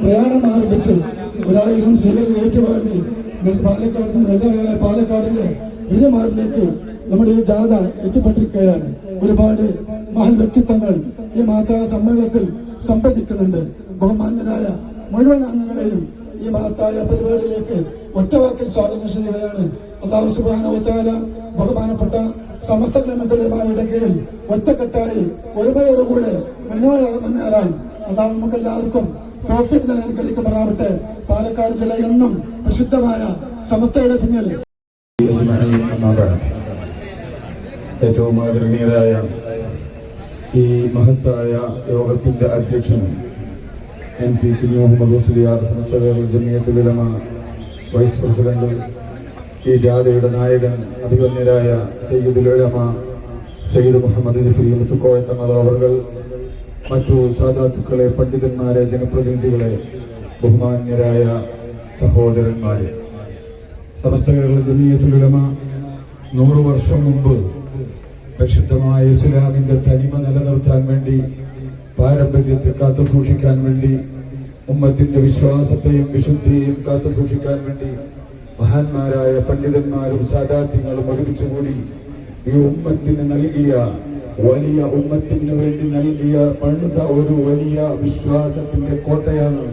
പ്രയാണം ആരംഭിച്ച് 1000 സ്വീകരണം ഏറ്റുവാങ്ങി പാലക്കാടിന്റെ ഇരുമാറിലേക്ക് നമ്മുടെ ഈ ജാഥ എത്തിപ്പെട്ടിരിക്കുകയാണ്. ഒരുപാട് മഹൽ വ്യക്തിത്വങ്ങൾ ഈ മാതാ സമ്മേളനത്തിൽ സംബന്ധിക്കുന്നുണ്ട്. ബഹുമാന്യരായ മുഴുവൻ അംഗങ്ങളെയും ഈ മഹത്തായ പരിപാടിയിലേക്ക് ഒറ്റവാക്കിൽ സ്വാഗതം ചെയ്യുകയാണ്. അല്ലാഹു സുബ്ഹാനഹു വ തആല ബഹുമാനപ്പെട്ട സമസ്ത ഉലമായുടെ കീഴിൽ ഒറ്റക്കെട്ടായി ഒരുമയോടുകൂടെ മുന്നേറാൻ അല്ലാഹു നമുക്കെല്ലാവർക്കും തൗഫീഖ് നൽകി അനുഗ്രഹിക്കുമാറാവട്ടെ. പാലക്കാട് ജില്ല എന്നും പ്രസിദ്ധമായ സമസ്തയുടെ പിന്നിൽ. ഏറ്റവും ആദരണീയരായ ഈ മഹത്തായ യോഗത്തിന്റെ അധ്യക്ഷൻ MP മുഹമ്മദ് മുസ്ലിയാർ, സമസ്ത കേരള ജമിയത്തുൽ ഉലമ വൈസ് പ്രസിഡന്റ്, ഈ ജാഥയുടെ നായകൻ അഭിമന്യരായ സയ്യിദുൽ ഉലമ സയ്യിദ് മുഹമ്മദ് ജിഫ്രി മുത്തുക്കോയ തങ്ങൾ അവർ, മറ്റു സാദാത്തുക്കളെ, പണ്ഡിതന്മാരെ, ജനപ്രതിനിധികളെ, ബഹുമാന്യരായ സഹോദരന്മാരെ, സമസ്ത കേരള ജമിയത്തുൽ ഉലമ 100 വർഷം മുമ്പ് പരിശുദ്ധമായ ഇസ്ലാമിന്റെ തനിമ നിലനിർത്താൻ വേണ്ടി, പാരമ്പര്യത്തെ കാത്തു സൂക്ഷിക്കാൻ വേണ്ടി, ഉമ്മത്തിന്റെ വിശ്വാസത്തെയും വിശുദ്ധിയെയും കാത്തു സൂക്ഷിക്കാൻ വേണ്ടി മഹാന്മാരായ പണ്ഡിതന്മാരും സാദാത്യങ്ങളും ഒരുമിച്ചുകൂടി ഈ ഉമ്മത്തിന് നൽകിയ വലിയ, ഉമ്മത്തിന് വേണ്ടി നൽകിയ പണിത ഒരു വലിയ വിശ്വാസത്തിന്റെ കോട്ടയാണ്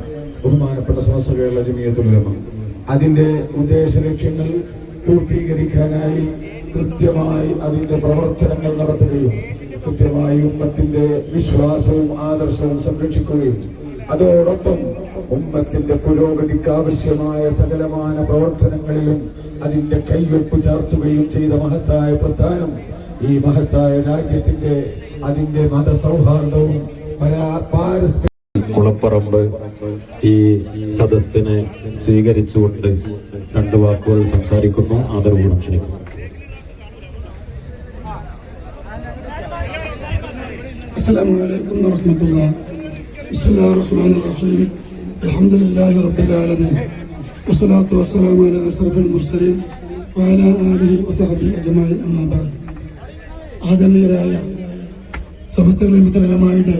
ബഹുമാനപ്പെട്ട സമസ്ത കേരള ജമിയത്തുൽ ഉലമ. അതിന്റെ ഉദ്ദേശ ലക്ഷ്യങ്ങൾ പൂർത്തീകരിക്കാനായി കൃത്യമായി അതിന്റെ പ്രവർത്തനങ്ങൾ നടത്തുകയും കൃത്യമായി ഉമ്മത്തിന്റെ വിശ്വാസവും ആദർശവും സംരക്ഷിക്കുകയും അതോടൊപ്പം ഉമ്മത്തിന്റെ പുരോഗതിക്ക് ആവശ്യമായ സകലമായ പ്രവർത്തനങ്ങളിലും അതിന്റെ കയ്യൊപ്പ് ചാർത്തുകയും ചെയ്ത മഹത്തായ പ്രസ്ഥാനം ഈ മഹത്തായ രാജ്യത്തിന്റെ അതിന്റെ മതസൗഹാർദ്ദവും കുളപ്പറമ്പ് ഈ സദസ്സിനെ സ്വീകരിച്ചുകൊണ്ട് 2 വാക്കുകൾ സംസാരിക്കുന്നു. ആദരപൂർവ്വം ക്ഷണിക്കുന്നു. അസ്സലാമു അലൈക്കും വറഹ്മത്തുള്ളാഹി. ബിസ്മില്ലാഹിർ റഹ്മാനിർ റഹീം. അൽഹംദുലില്ലാഹി റബ്ബിൽ ആലമീൻ. വസ്സലാത്തു വസ്സലാമു അലാ അഷ്റഫിൽ മുർസലീൻ വഅലാ ആലിഹി വസഹ്ബിഹി അജ്മഈൻ. അമ്മാ ബഅദ്. ആദരണീയരായ സമസ്ത ഉലമായുടെ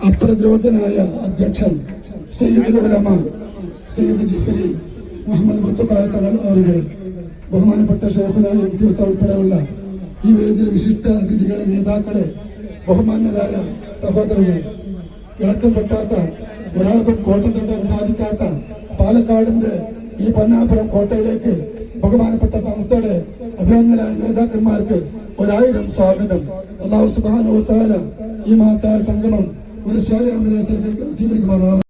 അപ്രതിരോധനായ അധ്യക്ഷൻ സയ്യിദുൽ ഉലമ സയ്യിദ് ജിഫ്രി മുഹമ്മദ് മുത്തുക്കോയ തങ്ങൾ അവരുടെ, ബഹുമാനപ്പെട്ട ശൈഖുനാ MP ഉൾപ്പെടെയുള്ള ഈ വേദിയിലെ വിശിഷ്ട അതിഥികളെ, നേതാക്കളെ, ബഹുമാന്യരായ സഹോദരങ്ങൾ, ഇളക്കം തട്ടാത്ത, ഒരാൾക്കും കോട്ടം തട്ടാൻ സാധിക്കാത്ത പാലക്കാടിന്റെ ഈ പൊന്നാപുരം കോട്ടയിലേക്ക് ബഹുമാനപ്പെട്ട സംസ്ഥയുടെ അഭിമന്യരായ നേതാക്കന്മാർക്ക് 1000 സ്വാഗതം. അല്ലാഹു സുബ്ഹാനഹു വ തആല ഈ മഹത്തായ സംഗമം ഒരു സ്വാലിഹായ സ്വീകരിക്കുമാറാവട്ടെ.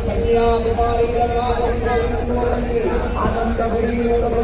കന്യാകുമാരിയിലെ അനന്തപുരിയുടെ